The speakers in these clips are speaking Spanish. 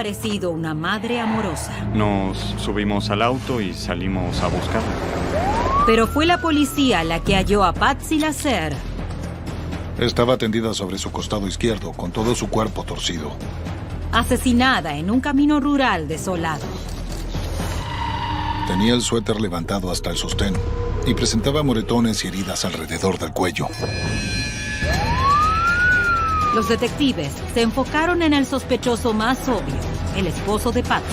parecido una madre amorosa. Nos subimos al auto y salimos a buscarla. Pero fue la policía la que halló a Patsy Lasser. Estaba tendida sobre su costado izquierdo, con todo su cuerpo torcido. Asesinada en un camino rural desolado. Tenía el suéter levantado hasta el sostén y presentaba moretones y heridas alrededor del cuello. Los detectives se enfocaron en el sospechoso más obvio, el esposo de Patsy.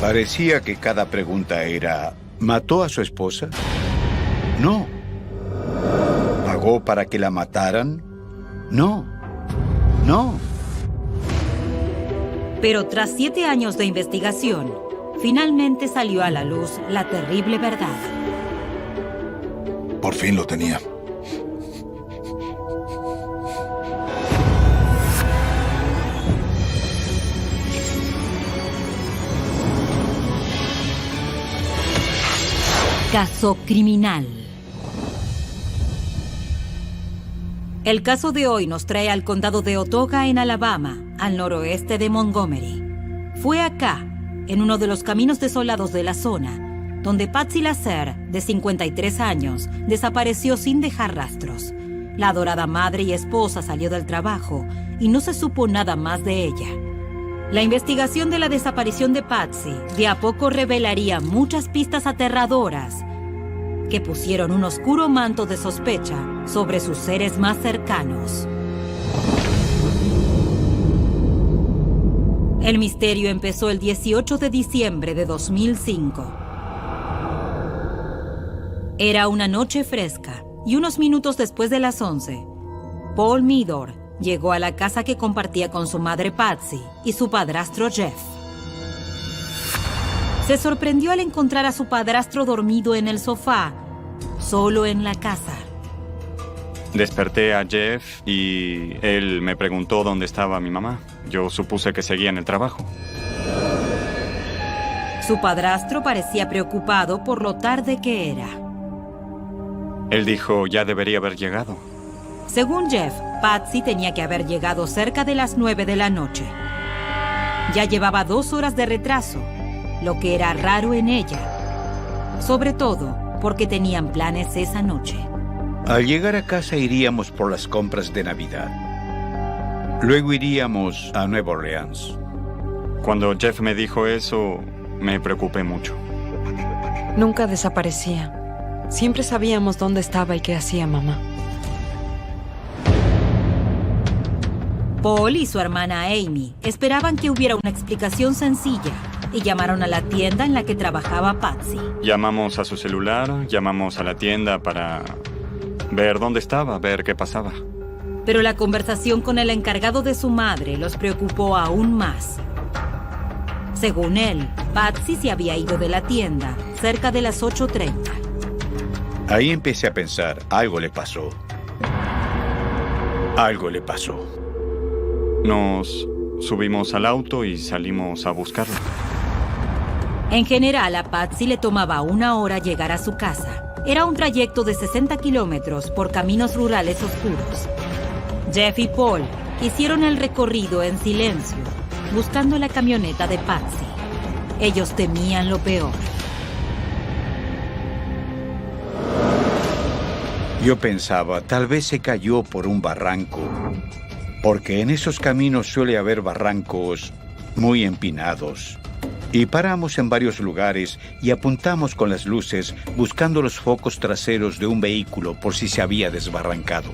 Parecía que cada pregunta era: ¿mató a su esposa? No. ¿Pagó para que la mataran? No. No. Pero tras 7 años de investigación, finalmente salió a la luz la terrible verdad. Por fin lo tenía. Caso criminal. El caso de hoy nos trae al condado de Otoga, en Alabama, al noroeste de Montgomery. Fue acá, en uno de los caminos desolados de la zona, donde Patsy Lasser, de 53 años, desapareció sin dejar rastros. La adorada madre y esposa salió del trabajo y no se supo nada más de ella. La investigación de la desaparición de Patsy de a poco revelaría muchas pistas aterradoras que pusieron un oscuro manto de sospecha sobre sus seres más cercanos. El misterio empezó el 18 de diciembre de 2005. Era una noche fresca y unos minutos después de las 11, Paul Meador llegó a la casa que compartía con su madre Patsy y su padrastro Jeff. Se sorprendió al encontrar a su padrastro dormido en el sofá, solo en la casa. Desperté a Jeff y él me preguntó dónde estaba mi mamá. Yo supuse que seguía en el trabajo. Su padrastro parecía preocupado por lo tarde que era. Él dijo, ya debería haber llegado. Según Jeff, Patsy tenía que haber llegado cerca de las 9 de la noche. Ya llevaba 2 horas de retraso, lo que era raro en ella. Sobre todo porque tenían planes esa noche. Al llegar a casa iríamos por las compras de Navidad. Luego iríamos a Nueva Orleans. Cuando Jeff me dijo eso, me preocupé mucho. Nunca desaparecía. Siempre sabíamos dónde estaba y qué hacía mamá. Paul y su hermana Amy esperaban que hubiera una explicación sencilla y llamaron a la tienda en la que trabajaba Patsy. Llamamos a su celular, llamamos a la tienda para ver dónde estaba, ver qué pasaba. Pero la conversación con el encargado de su madre los preocupó aún más. Según él, Patsy se había ido de la tienda cerca de las 8:30. Ahí empecé a pensar, algo le pasó. Algo le pasó. Nos subimos al auto y salimos a buscarla. En general, a Patsy le tomaba 1 hora llegar a su casa. Era un trayecto de 60 kilómetros por caminos rurales oscuros. Jeff y Paul hicieron el recorrido en silencio, buscando la camioneta de Patsy. Ellos temían lo peor. Yo pensaba, tal vez se cayó por un barranco, porque en esos caminos suele haber barrancos muy empinados. Y paramos en varios lugares y apuntamos con las luces buscando los focos traseros de un vehículo por si se había desbarrancado.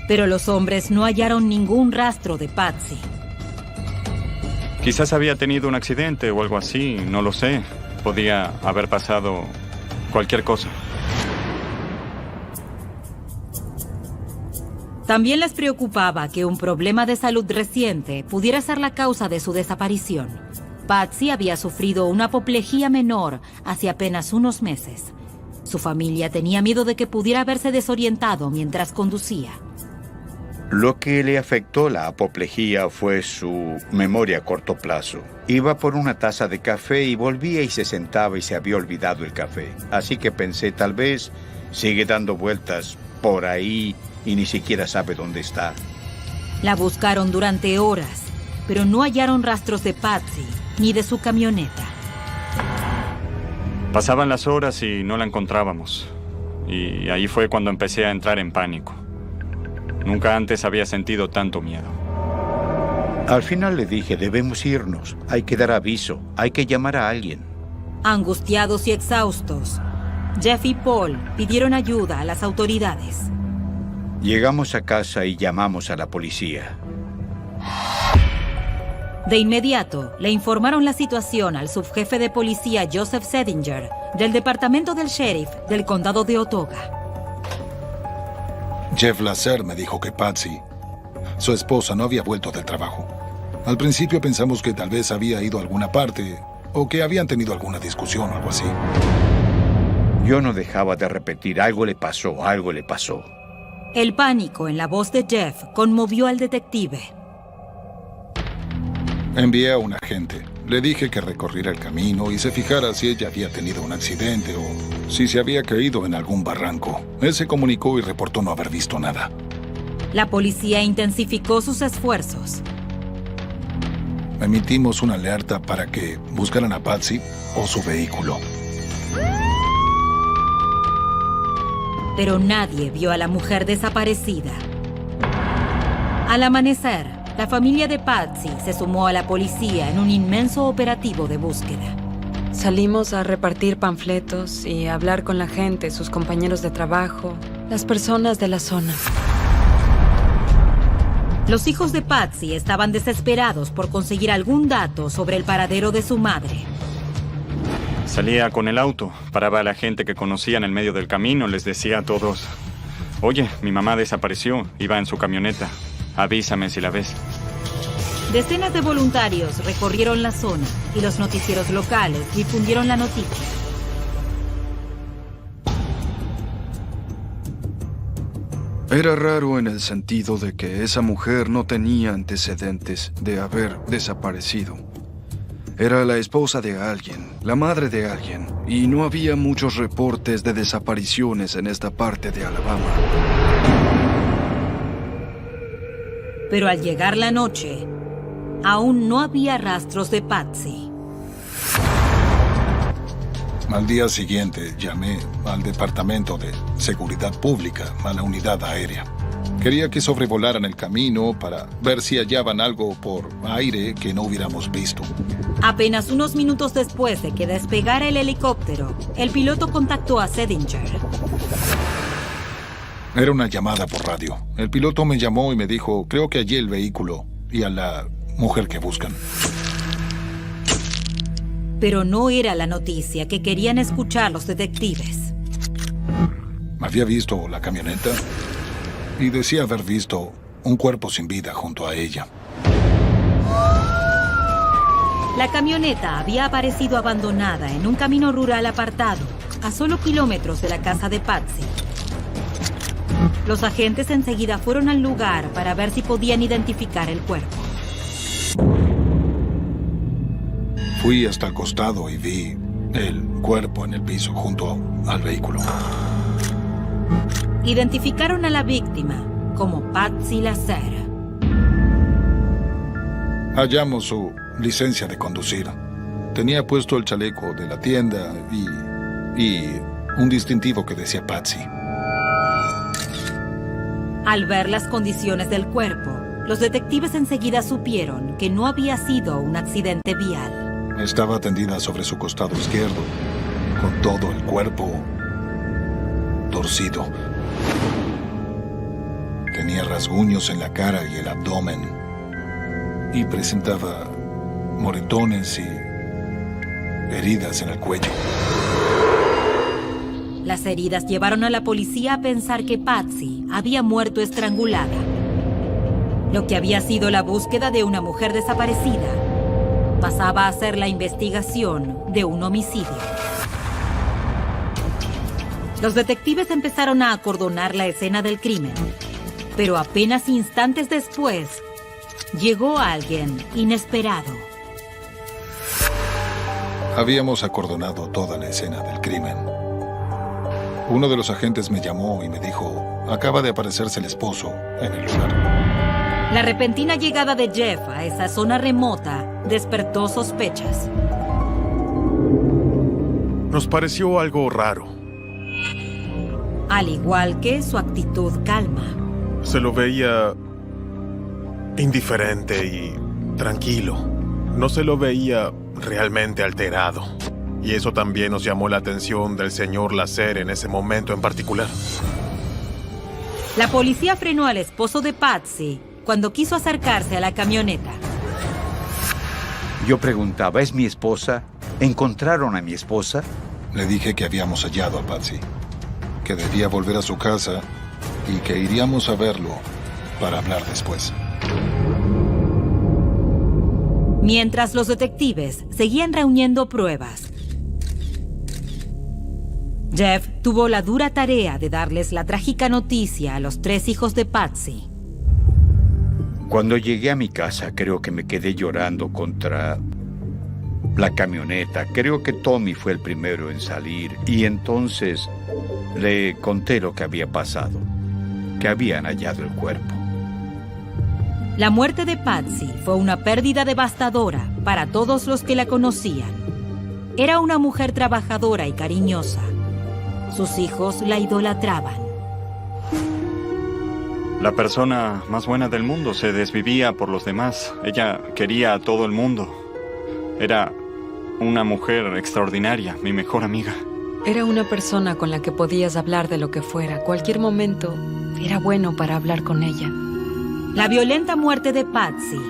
Pero los hombres no hallaron ningún rastro de Patsy. Quizás había tenido un accidente o algo así, no lo sé. Podía haber pasado cualquier cosa. También les preocupaba que un problema de salud reciente pudiera ser la causa de su desaparición. Patsy había sufrido una apoplejía menor hace apenas unos meses. Su familia tenía miedo de que pudiera haberse desorientado mientras conducía. Lo que le afectó la apoplejía fue su memoria a corto plazo. Iba por una taza de café y volvía y se sentaba y se había olvidado el café. Así que pensé, tal vez sigue dando vueltas por ahí y ni siquiera sabe dónde está. La buscaron durante horas, pero no hallaron rastros de Patsy ni de su camioneta. Pasaban las horas y no la encontrábamos. Y ahí fue cuando empecé a entrar en pánico. Nunca antes había sentido tanto miedo. Al final le dije, debemos irnos. Hay que dar aviso. Hay que llamar a alguien. Angustiados y exhaustos, Jeff y Paul pidieron ayuda a las autoridades. Llegamos a casa y llamamos a la policía. De inmediato, le informaron la situación al subjefe de policía Joseph Sedinger, del departamento del sheriff del condado de Otoga. Jeff Lasser me dijo que Patsy, su esposa, no había vuelto del trabajo. Al principio pensamos que tal vez había ido a alguna parte o que habían tenido alguna discusión o algo así. Yo no dejaba de repetir, algo le pasó, algo le pasó. El pánico en la voz de Jeff conmovió al detective. Envié a un agente. Le dije que recorriera el camino y se fijara si ella había tenido un accidente o si se había caído en algún barranco. Él se comunicó y reportó no haber visto nada. La policía intensificó sus esfuerzos. Emitimos una alerta para que buscaran a Patsy o su vehículo. Pero nadie vio a la mujer desaparecida. Al amanecer, la familia de Patsy se sumó a la policía en un inmenso operativo de búsqueda. Salimos a repartir panfletos y a hablar con la gente, sus compañeros de trabajo, las personas de la zona. Los hijos de Patsy estaban desesperados por conseguir algún dato sobre el paradero de su madre. Salía con el auto, paraba a la gente que conocía en el medio del camino, les decía a todos: oye, mi mamá desapareció, iba en su camioneta, avísame si la ves. Decenas de voluntarios recorrieron la zona y los noticieros locales difundieron la noticia. Era raro en el sentido de que esa mujer no tenía antecedentes de haber desaparecido. Era la esposa de alguien, la madre de alguien, y no había muchos reportes de desapariciones en esta parte de Alabama. Pero al llegar la noche, aún no había rastros de Patsy. Al día siguiente llamé al Departamento de Seguridad Pública, a la unidad aérea. Quería que sobrevolaran el camino para ver si hallaban algo por aire que no hubiéramos visto. Apenas unos minutos después de que despegara el helicóptero, el piloto contactó a Sedinger. Era una llamada por radio. El piloto me llamó y me dijo, creo que hallé el vehículo y a la mujer que buscan. Pero no era la noticia que querían escuchar los detectives. Había visto la camioneta y decía haber visto un cuerpo sin vida junto a ella. La camioneta había aparecido abandonada en un camino rural apartado, a solo kilómetros de la casa de Patsy. Los agentes enseguida fueron al lugar para ver si podían identificar el cuerpo. Fui hasta el costado y vi el cuerpo en el piso junto al vehículo. Identificaron a la víctima como Patsy Lasser. Hallamos su licencia de conducir. Tenía puesto el chaleco de la tienda y un distintivo que decía Patsy. Al ver las condiciones del cuerpo, los detectives enseguida supieron que no había sido un accidente vial. Estaba tendida sobre su costado izquierdo, con todo el cuerpo torcido. Tenía rasguños en la cara y el abdomen, y presentaba moretones y heridas en el cuello. Las heridas llevaron a la policía a pensar que Patsy había muerto estrangulada. Lo que había sido la búsqueda de una mujer desaparecida pasaba a ser la investigación de un homicidio. Los detectives empezaron a acordonar la escena del crimen, pero apenas instantes después llegó alguien inesperado. Habíamos acordonado toda la escena del crimen. Uno de los agentes me llamó y me dijo, acaba de aparecerse el esposo en el lugar. La repentina llegada de Jeff a esa zona remota despertó sospechas. Nos pareció algo raro. Al igual que su actitud calma. Se lo veía indiferente y tranquilo. No se lo veía realmente alterado. Y eso también nos llamó la atención del señor Lasser en ese momento en particular. La policía frenó al esposo de Patsy cuando quiso acercarse a la camioneta. Yo preguntaba, ¿es mi esposa? ¿Encontraron a mi esposa? Le dije que habíamos hallado a Patsy, que debía volver a su casa y que iríamos a verlo para hablar después. Mientras los detectives seguían reuniendo pruebas, Jeff tuvo la dura tarea de darles la trágica noticia a los 3 hijos de Patsy. Cuando llegué a mi casa, creo que me quedé llorando contra la camioneta. Creo que Tommy fue el primero en salir y entonces le conté lo que había pasado, que habían hallado el cuerpo. La muerte de Patsy fue una pérdida devastadora para todos los que la conocían. Era una mujer trabajadora y cariñosa. Sus hijos la idolatraban. La persona más buena del mundo se desvivía por los demás. Ella quería a todo el mundo. Era una mujer extraordinaria, mi mejor amiga. Era una persona con la que podías hablar de lo que fuera. Cualquier momento era bueno para hablar con ella. La violenta muerte de Patsy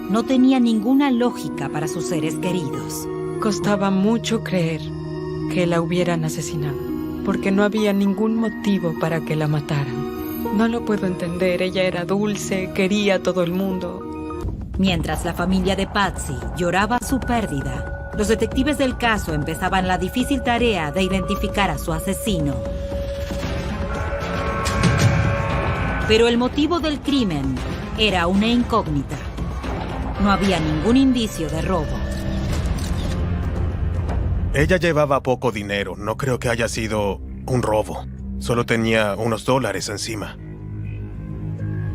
no tenía ninguna lógica para sus seres queridos. Costaba mucho creer que la hubieran asesinado, porque no había ningún motivo para que la mataran. No lo puedo entender, ella era dulce, quería a todo el mundo. Mientras la familia de Patsy lloraba su pérdida, los detectives del caso empezaban la difícil tarea de identificar a su asesino. Pero el motivo del crimen era una incógnita. No había ningún indicio de robo. Ella llevaba poco dinero. No creo que haya sido un robo. Solo tenía unos dólares encima.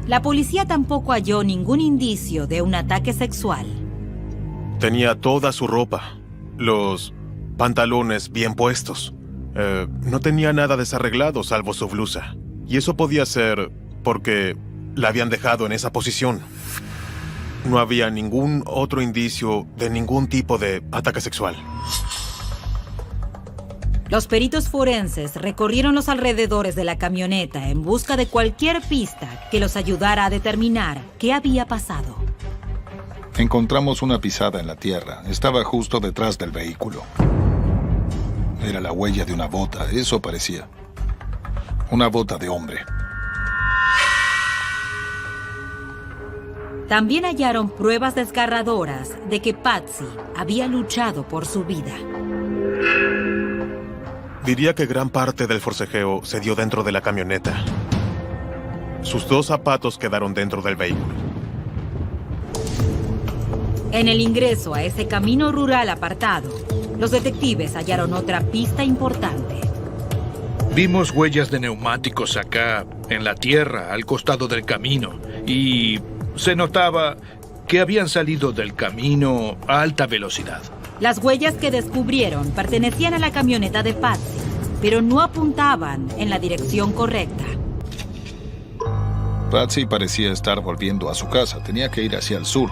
La policía tampoco halló ningún indicio de un ataque sexual. Tenía toda su ropa. Los pantalones bien puestos. No tenía nada desarreglado salvo su blusa. Y eso podía ser porque la habían dejado en esa posición. No había ningún otro indicio de ningún tipo de ataque sexual. Los peritos forenses recorrieron los alrededores de la camioneta en busca de cualquier pista que los ayudara a determinar qué había pasado. Encontramos una pisada en la tierra. Estaba justo detrás del vehículo. Era la huella de una bota, eso parecía. Una bota de hombre. También hallaron pruebas desgarradoras de que Patsy había luchado por su vida. Diría que gran parte del forcejeo se dio dentro de la camioneta. Sus 2 zapatos quedaron dentro del vehículo. En el ingreso a ese camino rural apartado, los detectives hallaron otra pista importante. Vimos huellas de neumáticos acá, en la tierra, al costado del camino, y se notaba que habían salido del camino a alta velocidad. Las huellas que descubrieron pertenecían a la camioneta de Patsy, pero no apuntaban en la dirección correcta. Patsy parecía estar volviendo a su casa. Tenía que ir hacia el sur.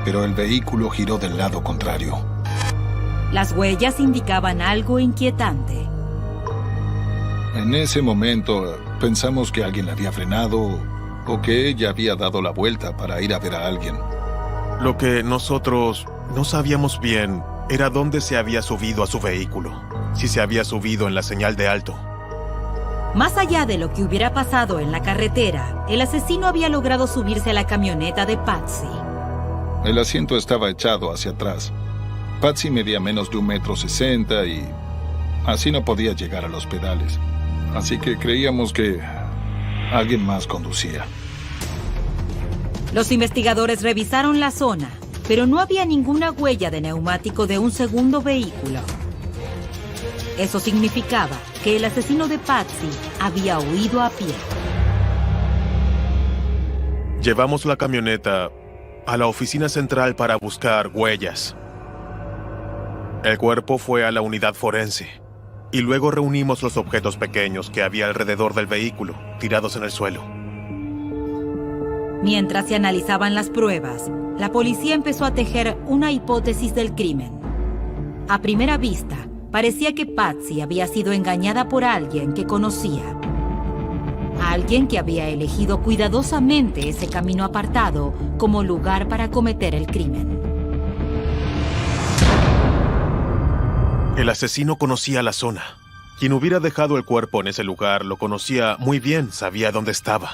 Pero el vehículo giró del lado contrario. Las huellas indicaban algo inquietante. En ese momento pensamos que alguien la había frenado o que ella había dado la vuelta para ir a ver a alguien. Lo que nosotros no sabíamos bien era dónde se había subido a su vehículo. Si se había subido en la señal de alto. Más allá de lo que hubiera pasado en la carretera, el asesino había logrado subirse a la camioneta de Patsy. El asiento estaba echado hacia atrás. Patsy medía menos de 1,60 m y así no podía llegar a los pedales. Así que creíamos que alguien más conducía. Los investigadores revisaron la zona, pero no había ninguna huella de neumático de un segundo vehículo. Eso significaba que el asesino de Patsy había huido a pie. Llevamos la camioneta a la oficina central para buscar huellas. El cuerpo fue a la unidad forense y luego reunimos los objetos pequeños que había alrededor del vehículo, tirados en el suelo. Mientras se analizaban las pruebas, la policía empezó a tejer una hipótesis del crimen. A primera vista, parecía que Patsy había sido engañada por alguien que conocía. Alguien que había elegido cuidadosamente ese camino apartado como lugar para cometer el crimen. El asesino conocía la zona. Quien hubiera dejado el cuerpo en ese lugar lo conocía muy bien, sabía dónde estaba.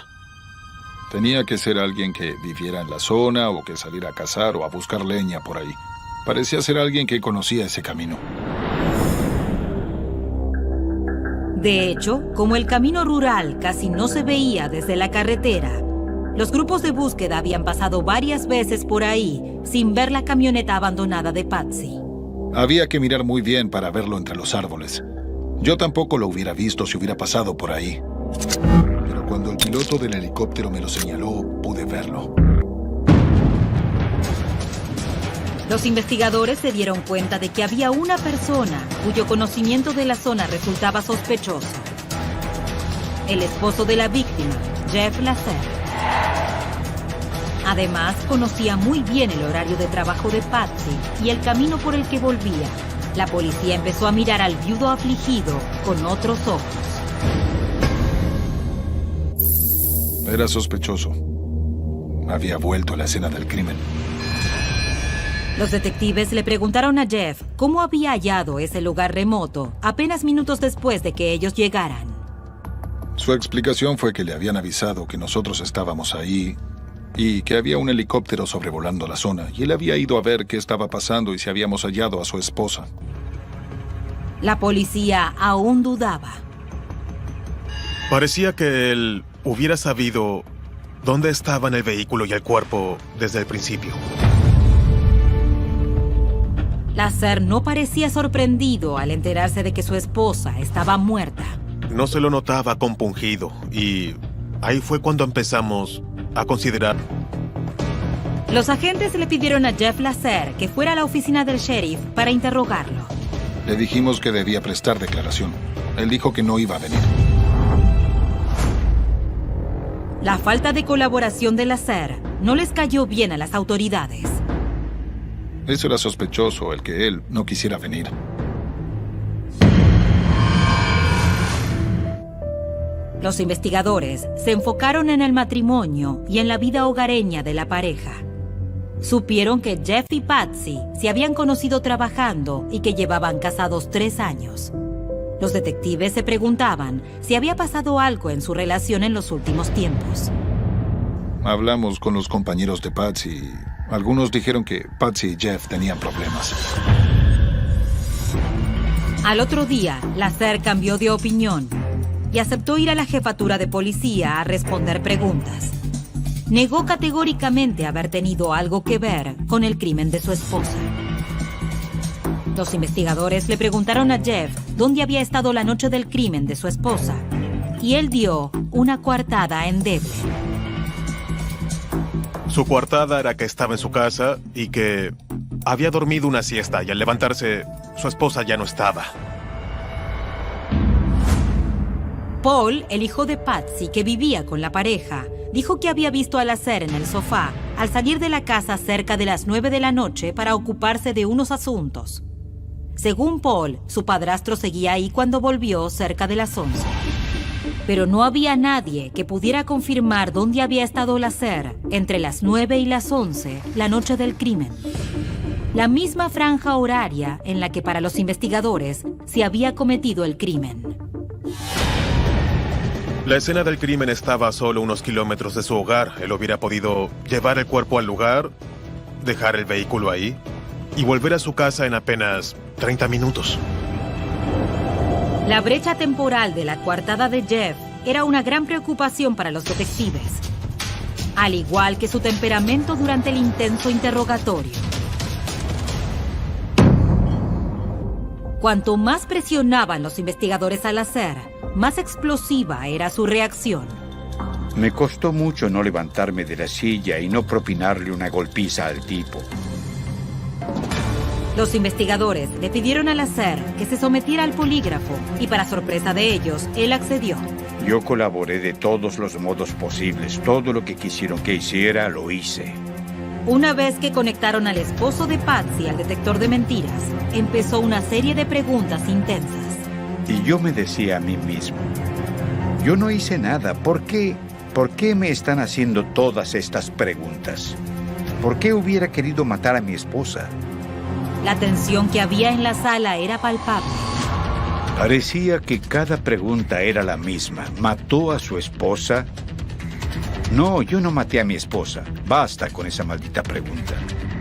Tenía que ser alguien que viviera en la zona o que saliera a cazar o a buscar leña por ahí. Parecía ser alguien que conocía ese camino. De hecho, como el camino rural casi no se veía desde la carretera, los grupos de búsqueda habían pasado varias veces por ahí sin ver la camioneta abandonada de Patsy. Había que mirar muy bien para verlo entre los árboles. Yo tampoco lo hubiera visto si hubiera pasado por ahí. Pero cuando el piloto del helicóptero me lo señaló, pude verlo. Los investigadores se dieron cuenta de que había una persona cuyo conocimiento de la zona resultaba sospechoso. El esposo de la víctima, Jeff Lasser. Además, conocía muy bien el horario de trabajo de Patsy y el camino por el que volvía. La policía empezó a mirar al viudo afligido con otros ojos. Era sospechoso. Había vuelto a la escena del crimen. Los detectives le preguntaron a Jeff cómo había hallado ese lugar remoto apenas minutos después de que ellos llegaran. Su explicación fue que le habían avisado que nosotros estábamos ahí y que había un helicóptero sobrevolando la zona y él había ido a ver qué estaba pasando y si habíamos hallado a su esposa. La policía aún dudaba. Parecía que él hubiera sabido dónde estaban el vehículo y el cuerpo desde el principio. Lasser no parecía sorprendido al enterarse de que su esposa estaba muerta. No se lo notaba compungido y ahí fue cuando empezamos a considerar. Los agentes le pidieron a Jeff Lasser que fuera a la oficina del sheriff para interrogarlo. Le dijimos que debía prestar declaración. Él dijo que no iba a venir. La falta de colaboración de Lasser no les cayó bien a las autoridades. Eso era sospechoso, el que él no quisiera venir. Los investigadores se enfocaron en el matrimonio y en la vida hogareña de la pareja. Supieron que Jeff y Patsy se habían conocido trabajando y que llevaban casados 3 años. Los detectives se preguntaban si había pasado algo en su relación en los últimos tiempos. Hablamos con los compañeros de Patsy. Algunos dijeron que Patsy y Jeff tenían problemas. Al otro día, Lasser cambió de opinión y aceptó ir a la jefatura de policía a responder preguntas. Negó categóricamente haber tenido algo que ver con el crimen de su esposa. Los investigadores le preguntaron a Jeff dónde había estado la noche del crimen de su esposa, y él dio una coartada endeble. Su coartada era que estaba en su casa y que había dormido una siesta y al levantarse, su esposa ya no estaba. Paul, el hijo de Patsy, que vivía con la pareja, dijo que había visto a Lasser en el sofá al salir de la casa cerca de las 9 de la noche para ocuparse de unos asuntos. Según Paul, su padrastro seguía ahí cuando volvió cerca de las 11. Pero no había nadie que pudiera confirmar dónde había estado Lasser entre las 9 y las 11 la noche del crimen. La misma franja horaria en la que para los investigadores se había cometido el crimen. La escena del crimen estaba a solo unos kilómetros de su hogar. Él hubiera podido llevar el cuerpo al lugar, dejar el vehículo ahí y volver a su casa en apenas 30 minutos. La brecha temporal de la coartada de Jeff era una gran preocupación para los detectives, al igual que su temperamento durante el intenso interrogatorio. Cuanto más presionaban los investigadores a Lasser, más explosiva era su reacción. Me costó mucho no levantarme de la silla y no propinarle una golpiza al tipo. Los investigadores le pidieron al Lasser que se sometiera al polígrafo y, para sorpresa de ellos, él accedió. Yo colaboré de todos los modos posibles. Todo lo que quisieron que hiciera, lo hice. Una vez que conectaron al esposo de Patsy al detector de mentiras, empezó una serie de preguntas intensas. Y yo me decía a mí mismo, yo no hice nada. ¿Por qué? ¿Por qué me están haciendo todas estas preguntas? ¿Por qué hubiera querido matar a mi esposa? La tensión que había en la sala era palpable. Parecía que cada pregunta era la misma. ¿Mató a su esposa? No, yo no maté a mi esposa. Basta con esa maldita pregunta.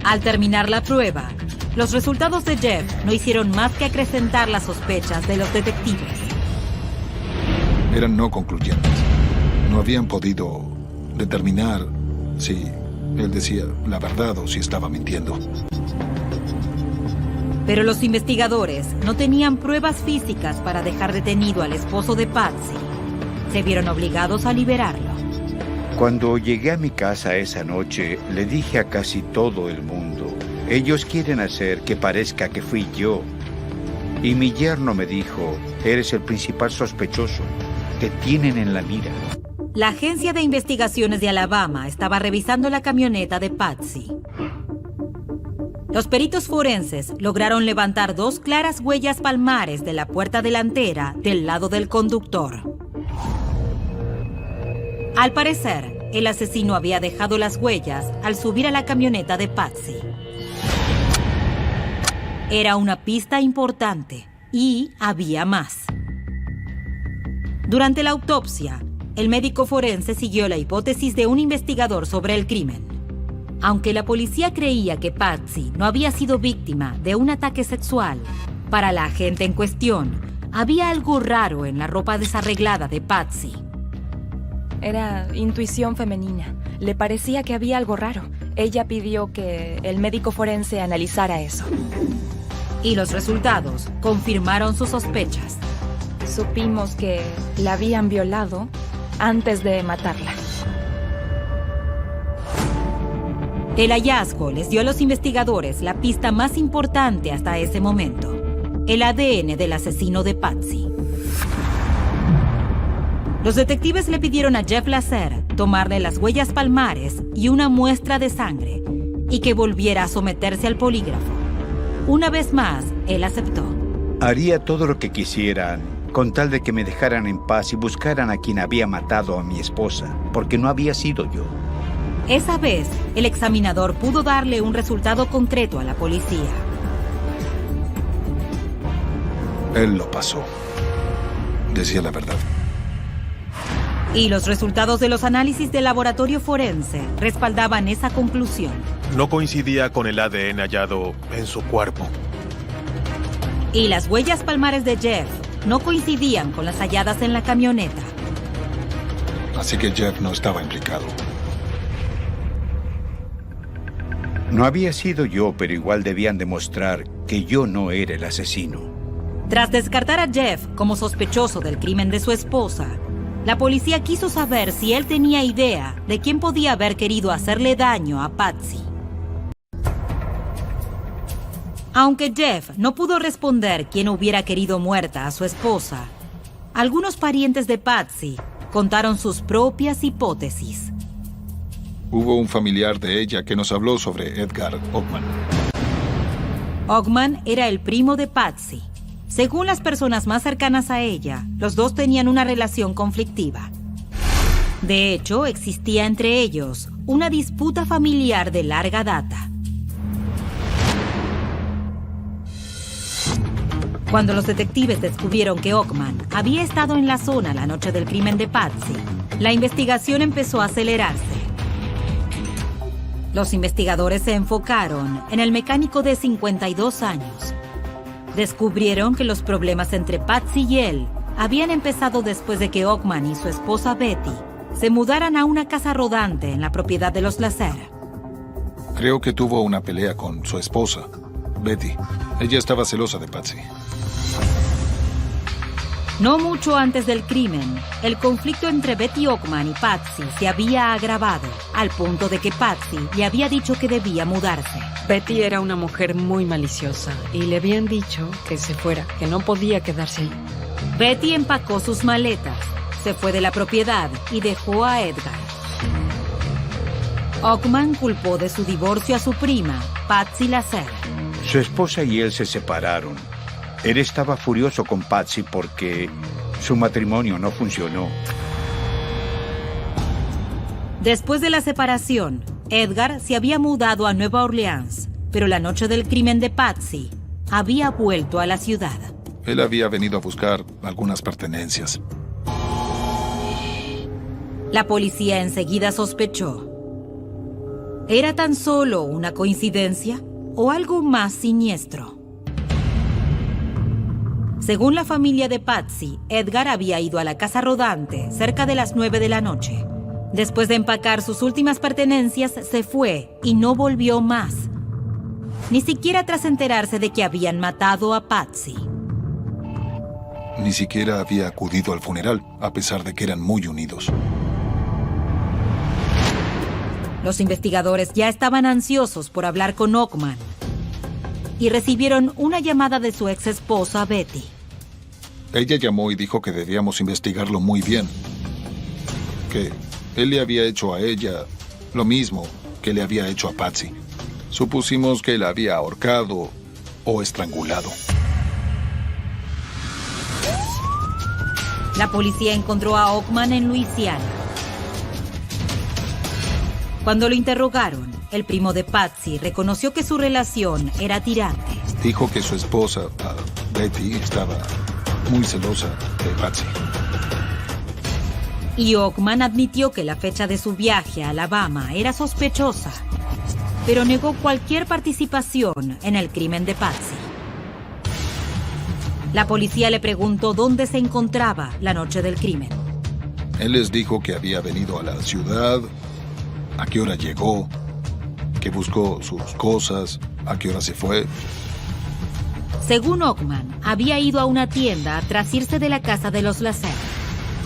Al terminar la prueba, los resultados de Jeff no hicieron más que acrecentar las sospechas de los detectives. Eran no concluyentes. No habían podido determinar si él decía la verdad o si estaba mintiendo. Pero los investigadores no tenían pruebas físicas para dejar detenido al esposo de Patsy. Se vieron obligados a liberarlo. Cuando llegué a mi casa esa noche, le dije a casi todo el mundo, ellos quieren hacer que parezca que fui yo. Y mi yerno me dijo, eres el principal sospechoso. Te tienen en la mira. La Agencia de Investigaciones de Alabama estaba revisando la camioneta de Patsy. Los peritos forenses lograron levantar 2 claras huellas palmares de la puerta delantera del lado del conductor. Al parecer, el asesino había dejado las huellas al subir a la camioneta de Patsy. Era una pista importante y había más. Durante la autopsia, el médico forense siguió la hipótesis de un investigador sobre el crimen. Aunque la policía creía que Patsy no había sido víctima de un ataque sexual, para la agente en cuestión, había algo raro en la ropa desarreglada de Patsy. Era intuición femenina. Le parecía que había algo raro. Ella pidió que el médico forense analizara eso. Y los resultados confirmaron sus sospechas. Supimos que la habían violado antes de matarla. El hallazgo les dio a los investigadores la pista más importante hasta ese momento: el ADN del asesino de Patsy. Los detectives le pidieron a Jeff Lasser tomarle las huellas palmares y una muestra de sangre y que volviera a someterse al polígrafo. Una vez más, él aceptó. Haría todo lo que quisieran, con tal de que me dejaran en paz y buscaran a quien había matado a mi esposa, porque no había sido yo. Esa vez, el examinador pudo darle un resultado concreto a la policía. Él lo pasó. Decía la verdad. Y los resultados de los análisis del laboratorio forense respaldaban esa conclusión. No coincidía con el ADN hallado en su cuerpo. Y las huellas palmares de Jeff no coincidían con las halladas en la camioneta. Así que Jeff no estaba implicado. No había sido yo, pero igual debían demostrar que yo no era el asesino. Tras descartar a Jeff como sospechoso del crimen de su esposa, la policía quiso saber si él tenía idea de quién podía haber querido hacerle daño a Patsy. Aunque Jeff no pudo responder quién hubiera querido muerta a su esposa, algunos parientes de Patsy contaron sus propias hipótesis. Hubo un familiar de ella que nos habló sobre Edgar Ogman. Ogman era el primo de Patsy. Según las personas más cercanas a ella, los dos tenían una relación conflictiva. De hecho, existía entre ellos una disputa familiar de larga data. Cuando los detectives descubrieron que Ogman había estado en la zona la noche del crimen de Patsy, la investigación empezó a acelerarse. Los investigadores se enfocaron en el mecánico de 52 años. Descubrieron que los problemas entre Patsy y él habían empezado después de que Ogman y su esposa Betty se mudaran a una casa rodante en la propiedad de los Lasser. Creo que tuvo una pelea con su esposa, Betty. Ella estaba celosa de Patsy. No mucho antes del crimen, el conflicto entre Betty Ockman y Patsy se había agravado, al punto de que Patsy le había dicho que debía mudarse. Betty era una mujer muy maliciosa y le habían dicho que se fuera, que no podía quedarse ahí. Betty empacó sus maletas, se fue de la propiedad y dejó a Edgar. Ockman culpó de su divorcio a su prima, Patsy Lasser. Su esposa y él se separaron. Él estaba furioso con Patsy porque su matrimonio no funcionó. Después de la separación, Edgar se había mudado a Nueva Orleans, pero la noche del crimen de Patsy había vuelto a la ciudad. Él había venido a buscar algunas pertenencias. La policía enseguida sospechó. ¿Era tan solo una coincidencia o algo más siniestro? Según la familia de Patsy, Edgar había ido a la casa rodante cerca de las 9 de la noche. Después de empacar sus últimas pertenencias, se fue y no volvió más. Ni siquiera tras enterarse de que habían matado a Patsy. Ni siquiera había acudido al funeral, a pesar de que eran muy unidos. Los investigadores ya estaban ansiosos por hablar con Ockman y recibieron una llamada de su ex esposa, Betty. Ella llamó y dijo que debíamos investigarlo muy bien. Que él le había hecho a ella lo mismo que le había hecho a Patsy. Supusimos que la había ahorcado o estrangulado. La policía encontró a Ockman en Luisiana. Cuando lo interrogaron, el primo de Patsy reconoció que su relación era tirante. Dijo que su esposa, Betty, estaba muy celosa de Patsy. Y Ockman admitió que la fecha de su viaje a Alabama era sospechosa, pero negó cualquier participación en el crimen de Patsy. La policía le preguntó dónde se encontraba la noche del crimen. Él les dijo que había venido a la ciudad, a qué hora llegó, que buscó sus cosas, a qué hora se fue. Según Ockman, había ido a una tienda tras irse de la casa de los Lasser.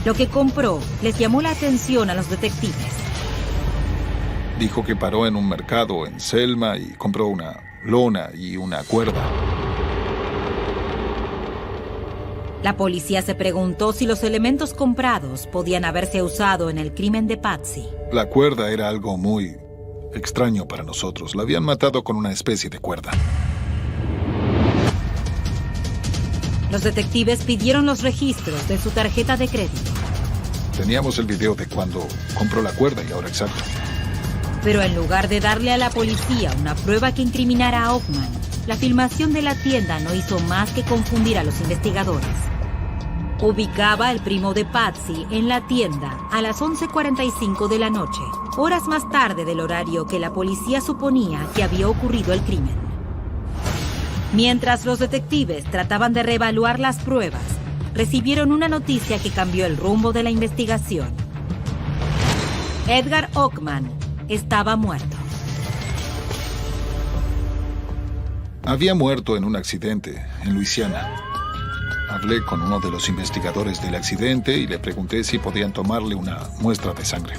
Lo que compró les llamó la atención a los detectives. Dijo que paró en un mercado en Selma y compró una lona y una cuerda. La policía se preguntó si los elementos comprados podían haberse usado en el crimen de Patsy. La cuerda era algo muy extraño para nosotros. La habían matado con una especie de cuerda. Los detectives pidieron los registros de su tarjeta de crédito. Teníamos el video de cuando compró la cuerda y ahora exacto. Pero en lugar de darle a la policía una prueba que incriminara a Ockman, la filmación de la tienda no hizo más que confundir a los investigadores. Ubicaba al primo de Patsy en la tienda a las 11:45 de la noche, horas más tarde del horario que la policía suponía que había ocurrido el crimen. Mientras los detectives trataban de reevaluar las pruebas, recibieron una noticia que cambió el rumbo de la investigación. Edgar Ockman estaba muerto. Había muerto en un accidente en Luisiana. Hablé con uno de los investigadores del accidente y le pregunté si podían tomarle una muestra de sangre.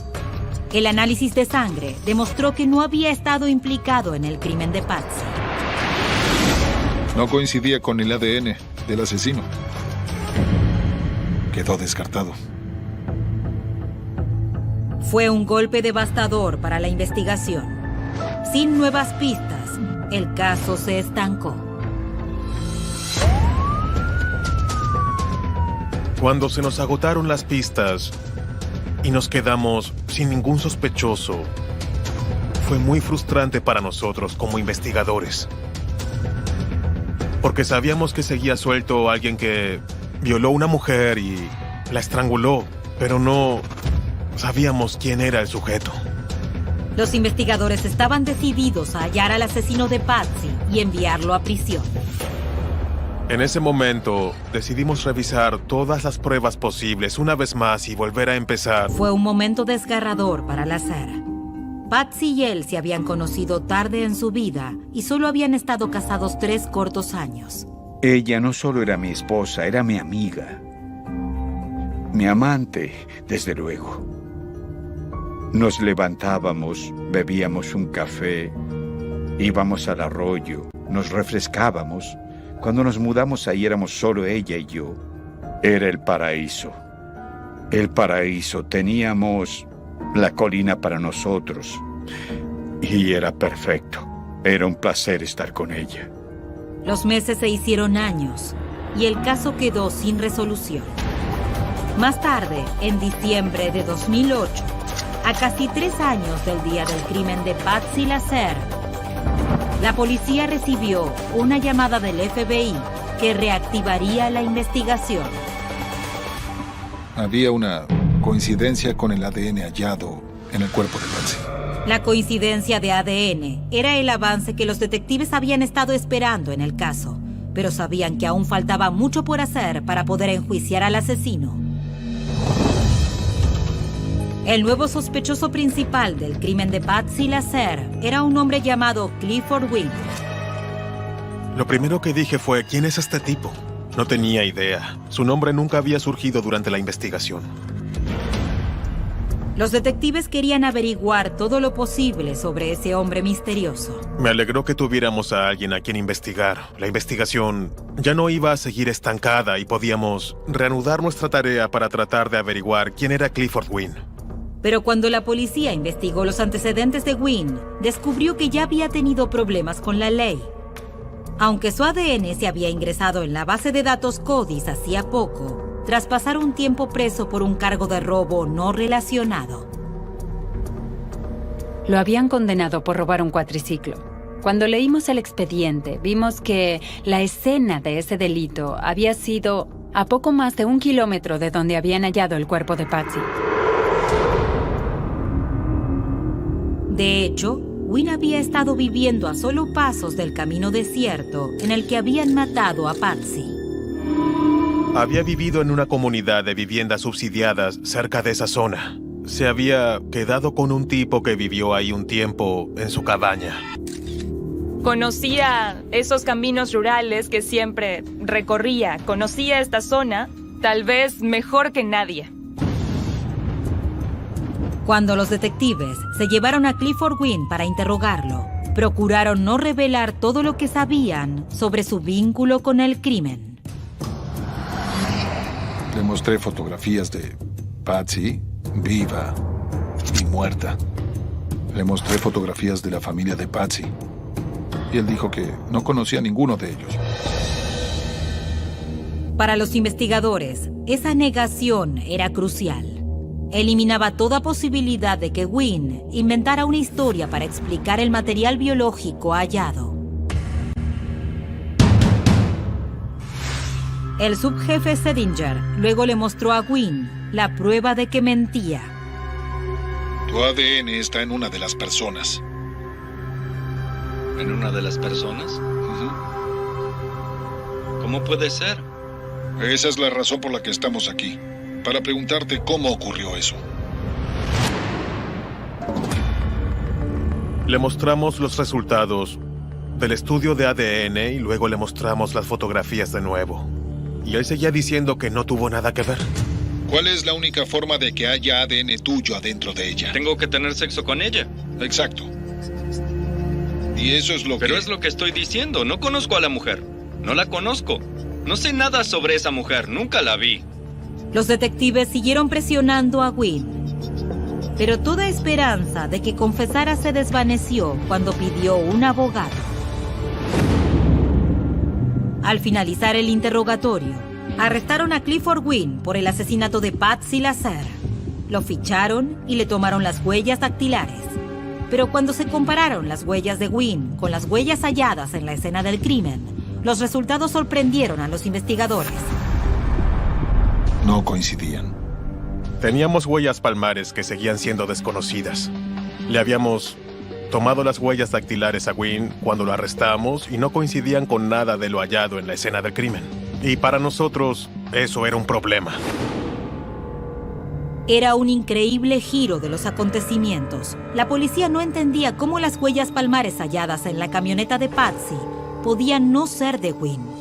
El análisis de sangre demostró que no había estado implicado en el crimen de Patsy. No coincidía con el ADN del asesino. Quedó descartado. Fue un golpe devastador para la investigación. Sin nuevas pistas, el caso se estancó. Cuando se nos agotaron las pistas y nos quedamos sin ningún sospechoso, fue muy frustrante para nosotros como investigadores. Porque sabíamos que seguía suelto alguien que violó a una mujer y la estranguló, pero no sabíamos quién era el sujeto. Los investigadores estaban decididos a hallar al asesino de Patsy y enviarlo a prisión. En ese momento, decidimos revisar todas las pruebas posibles una vez más y volver a empezar. Fue un momento desgarrador para Lasser. Patsy y él se habían conocido tarde en su vida y solo habían estado casados 3 cortos años. Ella no solo era mi esposa, era mi amiga. mi amante, desde luego. Nos levantábamos, bebíamos un café, íbamos al arroyo, nos refrescábamos. Cuando nos mudamos ahí éramos solo ella y yo. Era el paraíso. El paraíso. Teníamos la colina para nosotros. Y era perfecto. Era un placer estar con ella. Los meses se hicieron años y el caso quedó sin resolución. Más tarde, en diciembre de 2008, a casi 3 años del día del crimen de Patsy Lasser, la policía recibió una llamada del FBI que reactivaría la investigación. Había una coincidencia con el ADN hallado en el cuerpo de Patsy. La coincidencia de ADN era el avance que los detectives habían estado esperando en el caso, pero sabían que aún faltaba mucho por hacer para poder enjuiciar al asesino. El nuevo sospechoso principal del crimen de Patsy Lasser era un hombre llamado Clifford Wynne. Lo primero que dije fue, ¿quién es este tipo? No tenía idea. Su nombre nunca había surgido durante la investigación. Los detectives querían averiguar todo lo posible sobre ese hombre misterioso. Me alegró que tuviéramos a alguien a quien investigar. La investigación ya no iba a seguir estancada y podíamos reanudar nuestra tarea para tratar de averiguar quién era Clifford Wynne. Pero cuando la policía investigó los antecedentes de Wynne, descubrió que ya había tenido problemas con la ley. Aunque su ADN se había ingresado en la base de datos CODIS hacía poco, tras pasar un tiempo preso por un cargo de robo no relacionado. Lo habían condenado por robar un cuatriciclo. Cuando leímos el expediente, vimos que la escena de ese delito había sido a poco más de 1 kilómetro de donde habían hallado el cuerpo de Patsy. De hecho, Wynne había estado viviendo a solo pasos del camino desierto en el que habían matado a Patsy. Había vivido en una comunidad de viviendas subsidiadas cerca de esa zona. Se había quedado con un tipo que vivió ahí un tiempo en su cabaña. Conocía esos caminos rurales que siempre recorría. Conocía esta zona, tal vez mejor que nadie. Cuando los detectives se llevaron a Clifford Wynne para interrogarlo, procuraron no revelar todo lo que sabían sobre su vínculo con el crimen. Le mostré fotografías de Patsy, viva y muerta. Le mostré fotografías de la familia de Patsy. Y él dijo que no conocía a ninguno de ellos. Para los investigadores, esa negación era crucial. Eliminaba toda posibilidad de que Wynne inventara una historia para explicar el material biológico hallado. El subjefe Sedinger luego le mostró a Wynne la prueba de que mentía. Tu ADN está en una de las personas. ¿En una de las personas? ¿Cómo puede ser? Esa es la razón por la que estamos aquí. Para preguntarte cómo ocurrió eso. Le mostramos los resultados del estudio de ADN y luego le mostramos las fotografías de nuevo. Y él seguía diciendo que no tuvo nada que ver. ¿Cuál es la única forma de que haya ADN tuyo adentro de ella? Tengo que tener sexo con ella. Exacto. Y eso es lo Pero es lo que estoy diciendo. No conozco a la mujer. No la conozco. No sé nada sobre esa mujer. Nunca la vi. Los detectives siguieron presionando a Wynne, pero toda esperanza de que confesara se desvaneció cuando pidió un abogado. Al finalizar el interrogatorio, arrestaron a Clifford Wynne por el asesinato de Patsy Lasser. Lo ficharon y le tomaron las huellas dactilares. Pero cuando se compararon las huellas de Wynne con las huellas halladas en la escena del crimen, los resultados sorprendieron a los investigadores. No coincidían. Teníamos huellas palmares que seguían siendo desconocidas. Le habíamos tomado las huellas dactilares a Wynne cuando lo arrestamos y no coincidían con nada de lo hallado en la escena del crimen. Y para nosotros, eso era un problema. Era un increíble giro de los acontecimientos. La policía no entendía cómo las huellas palmares halladas en la camioneta de Patsy podían no ser de Wynne.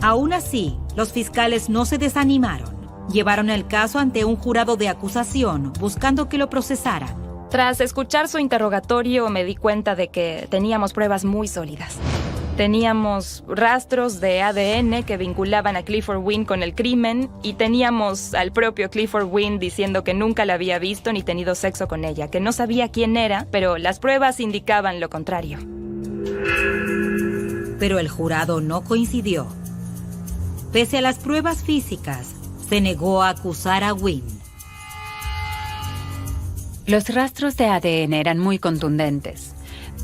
Aún así, Los fiscales no se desanimaron. Llevaron el caso ante un jurado de acusación, buscando que lo procesaran. Tras escuchar su interrogatorio, me di cuenta de que teníamos pruebas muy sólidas. Teníamos rastros de ADN que vinculaban a Clifford Wynne con el crimen y teníamos al propio Clifford Wynne diciendo que nunca la había visto ni tenido sexo con ella, que no sabía quién era, pero las pruebas indicaban lo contrario. Pero el jurado no coincidió. Pese a las pruebas físicas, se negó a acusar a Wynne. Los rastros de ADN eran muy contundentes,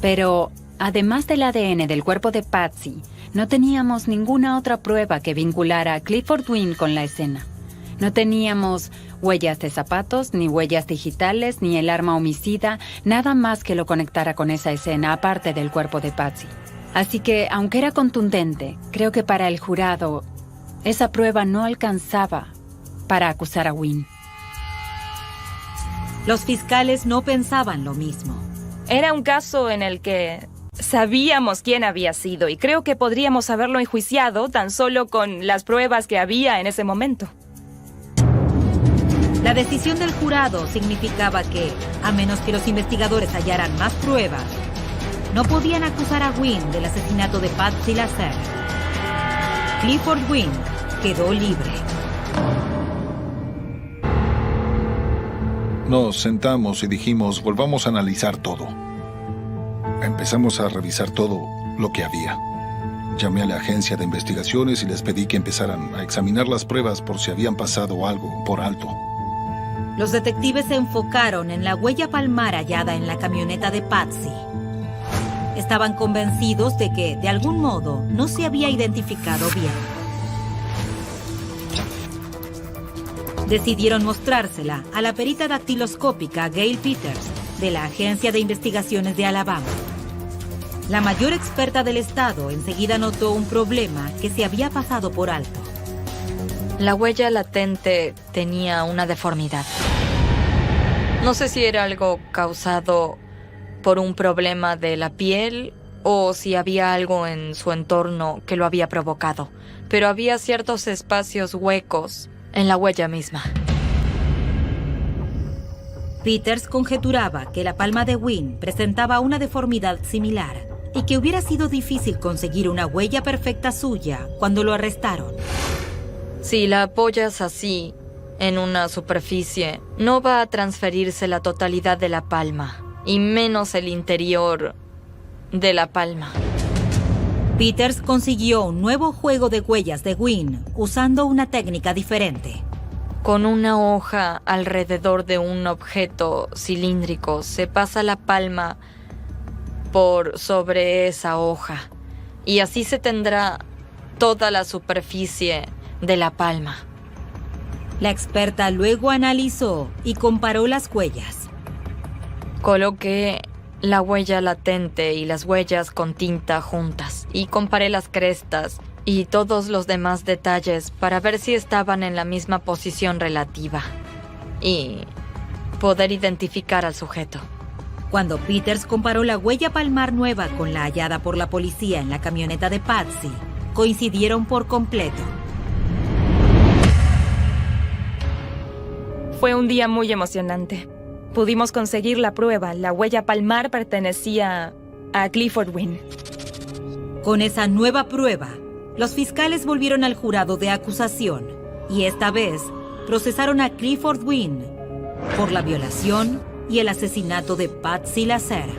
pero además del ADN del cuerpo de Patsy, no teníamos ninguna otra prueba que vinculara a Clifford Wynne con la escena. No teníamos huellas de zapatos, ni huellas digitales, ni el arma homicida, nada más que lo conectara con esa escena, aparte del cuerpo de Patsy. Así que, aunque era contundente, creo que para el jurado, esa prueba no alcanzaba para acusar a Wynne. Los fiscales no pensaban lo mismo. Era un caso en el que sabíamos quién había sido y creo que podríamos haberlo enjuiciado tan solo con las pruebas que había en ese momento. La decisión del jurado significaba que, a menos que los investigadores hallaran más pruebas, no podían acusar a Wynne del asesinato de Patsy Lasser. Clifford Wynne quedó libre. Nos sentamos y dijimos, volvamos a analizar todo. Empezamos a revisar todo lo que había. Llamé a la agencia de investigaciones y les pedí que empezaran a examinar las pruebas por si habían pasado algo por alto. Los detectives se enfocaron en la huella palmar hallada en la camioneta de Patsy. Estaban convencidos de que, de algún modo, no se había identificado bien. Decidieron mostrársela a la perita dactiloscópica Gail Peters, de la Agencia de Investigaciones de Alabama. La mayor experta del estado enseguida notó un problema que se había pasado por alto. La huella latente tenía una deformidad. No sé si era algo causado por un problema de la piel o si había algo en su entorno que lo había provocado, pero había ciertos espacios huecos en la huella misma. Peters conjeturaba que la palma de Wynne presentaba una deformidad similar y que hubiera sido difícil conseguir una huella perfecta suya cuando lo arrestaron. Si la apoyas así en una superficie, no va a transferirse la totalidad de la palma, y menos el interior de la palma. Peters consiguió un nuevo juego de huellas de Wynne usando una técnica diferente. Con una hoja alrededor de un objeto cilíndrico, se pasa la palma por sobre esa hoja, y así se tendrá toda la superficie de la palma. La experta luego analizó y comparó las huellas. Coloqué la huella latente y las huellas con tinta juntas y comparé las crestas y todos los demás detalles para ver si estaban en la misma posición relativa y poder identificar al sujeto. Cuando Peters comparó la huella palmar nueva con la hallada por la policía en la camioneta de Patsy, coincidieron por completo. Fue un día muy emocionante. Pudimos conseguir la prueba. La huella palmar pertenecía a Clifford Wynne. Con esa nueva prueba, los fiscales volvieron al jurado de acusación y esta vez procesaron a Clifford Wynne por la violación y el asesinato de Patsy Lasser.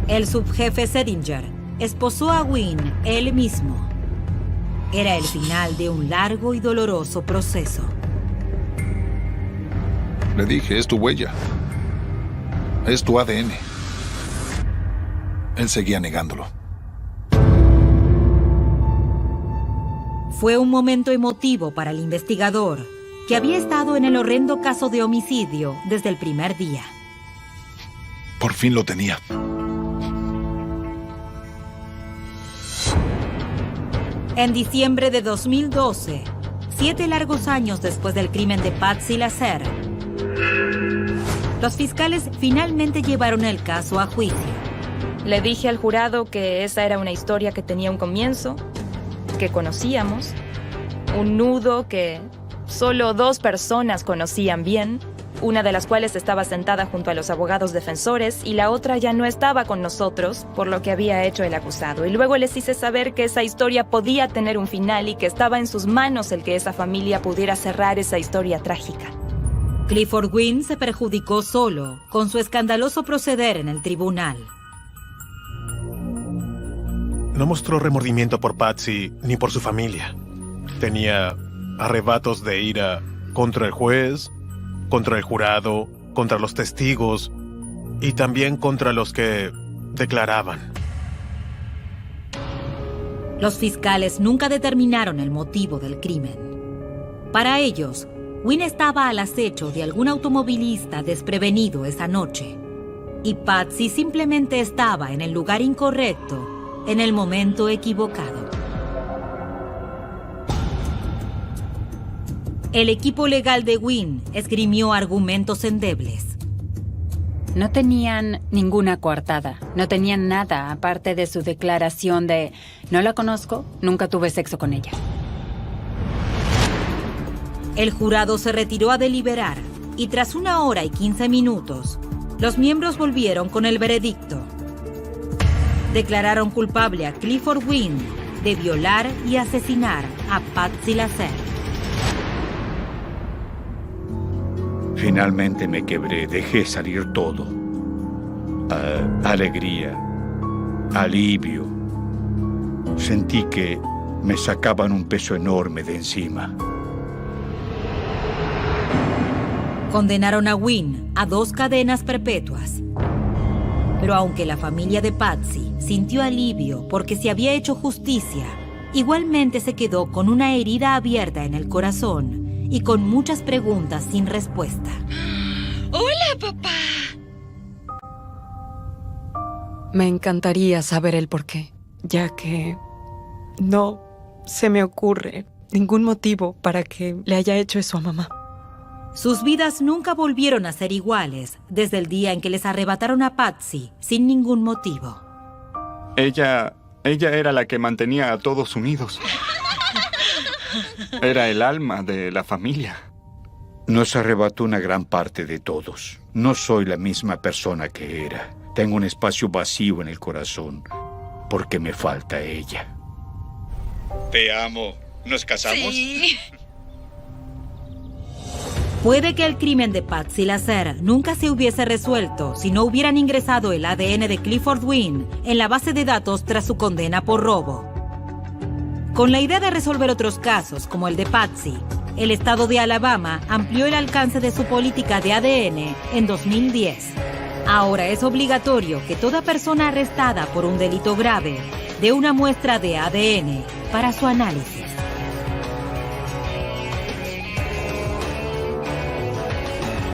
El subjefe Sedinger esposó a Wynne él mismo. Era el final de un largo y doloroso proceso. Le dije, es tu huella. Es tu ADN. Él seguía negándolo. Fue un momento emotivo para el investigador, que había estado en el horrendo caso de homicidio desde el primer día. Por fin lo tenía. En diciembre de 2012, 7 largos años después del crimen de Patsy Lasser, los fiscales finalmente llevaron el caso a juicio. Le dije al jurado que esa era una historia que tenía un comienzo, que conocíamos, un nudo que solo 2 personas conocían bien, una de las cuales estaba sentada junto a los abogados defensores y la otra ya no estaba con nosotros por lo que había hecho el acusado. Y luego les hice saber que esa historia podía tener un final y que estaba en sus manos el que esa familia pudiera cerrar esa historia trágica. Clifford Wynne se perjudicó solo con su escandaloso proceder en el tribunal. No mostró remordimiento por Patsy ni por su familia. Tenía arrebatos de ira contra el juez, contra el jurado, contra los testigos y también contra los que declaraban. Los fiscales nunca determinaron el motivo del crimen. Para ellos, Wynne estaba al acecho de algún automovilista desprevenido esa noche. Y Patsy simplemente estaba en el lugar incorrecto, en el momento equivocado. El equipo legal de Wynne esgrimió argumentos endebles. No tenían ninguna coartada, no tenían nada aparte de su declaración de «no la conozco, nunca tuve sexo con ella». El jurado se retiró a deliberar y tras 1 hora y 15 minutos, los miembros volvieron con el veredicto. Declararon culpable a Clifford Wynne de violar y asesinar a Patsy Lasser. Finalmente me quebré, dejé salir todo. Alegría, alivio. Sentí que me sacaban un peso enorme de encima. Condenaron a Wynne a 2 cadenas perpetuas. Pero aunque la familia de Patsy sintió alivio porque se había hecho justicia, igualmente se quedó con una herida abierta en el corazón y con muchas preguntas sin respuesta. ¡Hola, papá! Me encantaría saber el porqué, ya que no se me ocurre ningún motivo para que le haya hecho eso a mamá. Sus vidas nunca volvieron a ser iguales desde el día en que les arrebataron a Patsy sin ningún motivo. Ella era la que mantenía a todos unidos. Era el alma de la familia. Nos arrebató una gran parte de todos. No soy la misma persona que era. Tengo un espacio vacío en el corazón porque me falta ella. Te amo. ¿Nos casamos? Sí. Puede que el crimen de Patsy Lasser nunca se hubiese resuelto si no hubieran ingresado el ADN de Clifford Wynne en la base de datos tras su condena por robo. Con la idea de resolver otros casos como el de Patsy, el estado de Alabama amplió el alcance de su política de ADN en 2010. Ahora es obligatorio que toda persona arrestada por un delito grave dé una muestra de ADN para su análisis.